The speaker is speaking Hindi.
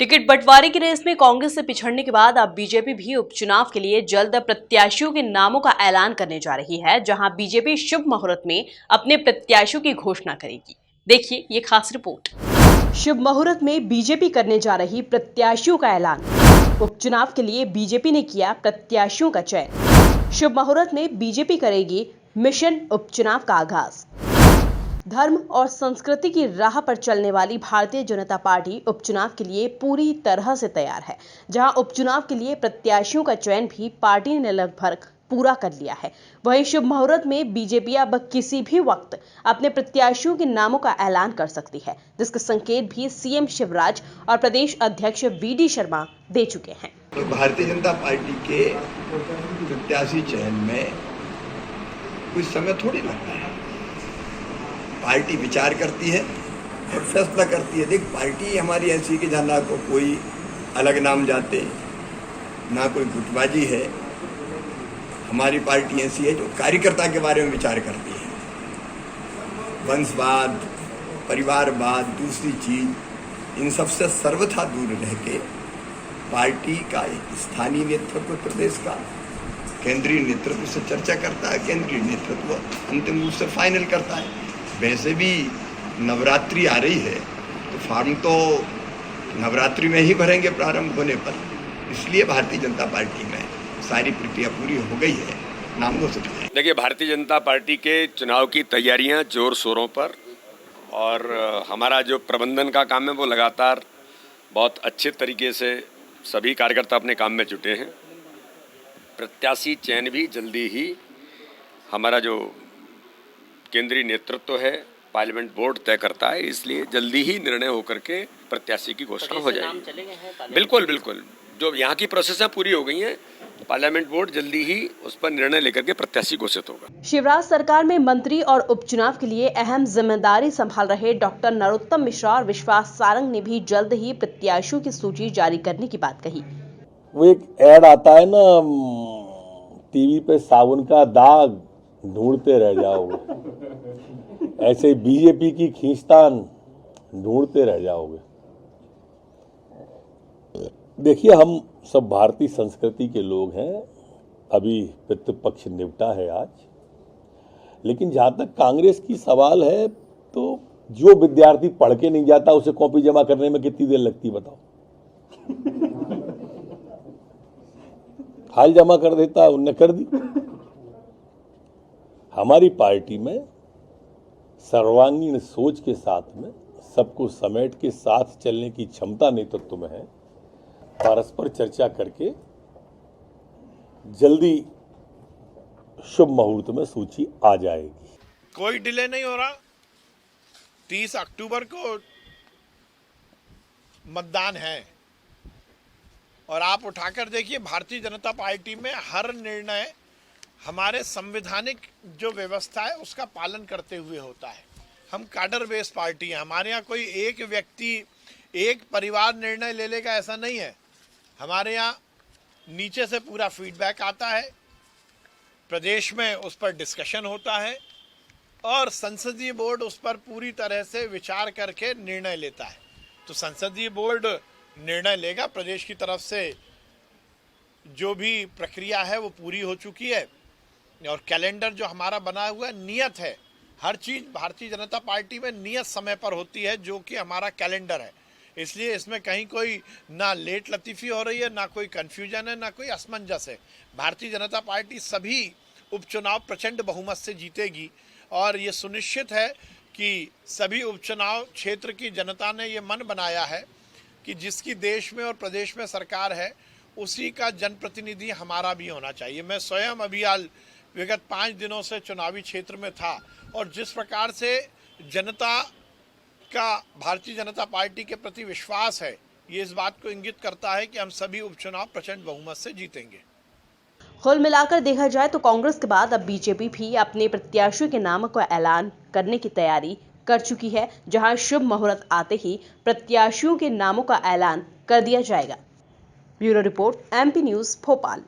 टिकट बंटवारे की रेस में कांग्रेस से पिछड़ने के बाद अब बीजेपी भी उपचुनाव के लिए जल्द प्रत्याशियों के नामों का ऐलान करने जा रही है, जहां बीजेपी शुभ मुहूर्त में अपने प्रत्याशियों की घोषणा करेगी। देखिए ये खास रिपोर्ट। शुभ मुहूर्त में बीजेपी करने जा रही प्रत्याशियों का ऐलान। उपचुनाव के लिए बीजेपी ने किया प्रत्याशियों का चयन। शुभ मुहूर्त में बीजेपी करेगी मिशन उपचुनाव का आगाज। धर्म और संस्कृति की राह पर चलने वाली भारतीय जनता पार्टी उपचुनाव के लिए पूरी तरह से तैयार है, जहां उपचुनाव के लिए प्रत्याशियों का चयन भी पार्टी ने लगभग पूरा कर लिया है। वहीं शुभ मुहूर्त में बीजेपी अब किसी भी वक्त अपने प्रत्याशियों के नामों का ऐलान कर सकती है, जिसके संकेत भी सीएम शिवराज और प्रदेश अध्यक्ष वीडी शर्मा दे चुके हैं। तो भारतीय जनता पार्टी के प्रत्याशी चयन में कुछ समय थोड़ी लगता है। पार्टी विचार करती है और फैसला करती है। देख, पार्टी हमारी ऐसी कि जहाँ ना को कोई अलग नाम जाते, ना कोई गुटबाजी है। हमारी पार्टी ऐसी है जो कार्यकर्ता के बारे में विचार करती है। वंशवाद, परिवारवाद, दूसरी चीज, इन सबसे सर्वथा दूर रह के पार्टी का स्थानीय नेतृत्व, प्रदेश का केंद्रीय नेतृत्व से चर्चा करता है। केंद्रीय नेतृत्व अंतिम रूप से फाइनल करता है। वैसे भी नवरात्रि आ रही है, तो फॉर्म तो नवरात्रि में ही भरेंगे प्रारंभ होने पर। इसलिए भारतीय जनता पार्टी में सारी प्रक्रिया पूरी हो गई है, नाम घोषित है। देखिए, भारतीय जनता पार्टी के चुनाव की तैयारियां जोर शोरों पर, और हमारा जो प्रबंधन का काम है वो लगातार बहुत अच्छे तरीके से सभी कार्यकर्ता अपने काम में जुटे हैं। प्रत्याशी चयन भी जल्दी ही हमारा जो केंद्रीय नेतृत्व है, पार्लियामेंट बोर्ड तय करता है, इसलिए जल्दी ही निर्णय होकर के प्रत्याशी की घोषणा हो जाएगी। बिल्कुल बिल्कुल, जो यहाँ की प्रोसेस पूरी हो गई हैं, पार्लियामेंट बोर्ड जल्दी ही उस पर निर्णय लेकर के प्रत्याशी घोषित होगा। शिवराज सरकार में मंत्री और उपचुनाव के लिए अहम जिम्मेदारी संभाल रहे डॉक्टर नरोत्तम मिश्रा और विश्वास सारंग ने भी जल्द ही प्रत्याशियों की सूची जारी करने की बात कही। वो एक ऐड आता है ना टीवी पे, साबुन का दाग ढूंढते रह जाओगे, ऐसे बीजेपी की खींचतान ढूंढते रह जाओगे। देखिए, हम सब भारतीय संस्कृति के लोग हैं। अभी पितृपक्ष निपटा है आज, लेकिन जहां तक कांग्रेस की सवाल है, तो जो विद्यार्थी पढ़ के नहीं जाता उसे कॉपी जमा करने में कितनी देर लगती बताओ। हाल जमा कर देता, उनने कर दी। हमारी पार्टी में सर्वांगीण सोच के साथ में सबको समेट के साथ चलने की क्षमता नेतृत्व में है। परस्पर चर्चा करके जल्दी शुभ मुहूर्त में सूची आ जाएगी। कोई डिले नहीं हो रहा। 30 अक्टूबर को मतदान है, और आप उठाकर देखिए, भारतीय जनता पार्टी में हर निर्णय हमारे संवैधानिक जो व्यवस्था है उसका पालन करते हुए होता है। हम कैडर बेस्ड पार्टी हैं। हमारे यहाँ कोई एक व्यक्ति, एक परिवार निर्णय ले लेगा ऐसा नहीं है। हमारे यहाँ नीचे से पूरा फीडबैक आता है, प्रदेश में उस पर डिस्कशन होता है, और संसदीय बोर्ड उस पर पूरी तरह से विचार करके निर्णय लेता है। तो संसदीय बोर्ड निर्णय लेगा। प्रदेश की तरफ से जो भी प्रक्रिया है वो पूरी हो चुकी है, और कैलेंडर जो हमारा बना हुआ है, नियत है। हर चीज़ भारतीय जनता पार्टी में नियत समय पर होती है, जो कि हमारा कैलेंडर है। इसलिए इसमें कहीं कोई ना लेट लतीफ़ी हो रही है, ना कोई कन्फ्यूजन है, ना कोई असमंजस है। भारतीय जनता पार्टी सभी उपचुनाव प्रचंड बहुमत से जीतेगी, और ये सुनिश्चित है कि सभी उपचुनाव क्षेत्र की जनता ने ये मन बनाया है कि जिसकी देश में और प्रदेश में सरकार है, उसी का जनप्रतिनिधि हमारा भी होना चाहिए। मैं स्वयं अभी विगत 5 दिनों से चुनावी क्षेत्र में था, और जिस प्रकार से जनता का भारतीय जनता पार्टी के प्रति विश्वास है, ये इस बात को इंगित करता है कि हम सभी उपचुनाव प्रचंड बहुमत से जीतेंगे। कुल मिलाकर देखा जाए तो कांग्रेस के बाद अब बीजेपी भी अपने प्रत्याशियों के नाम का ऐलान करने की तैयारी कर चुकी है, जहां शुभ मुहूर्त आते ही प्रत्याशियों के नामों का ऐलान कर दिया जाएगा। Bureau report, MP news, Bhopal.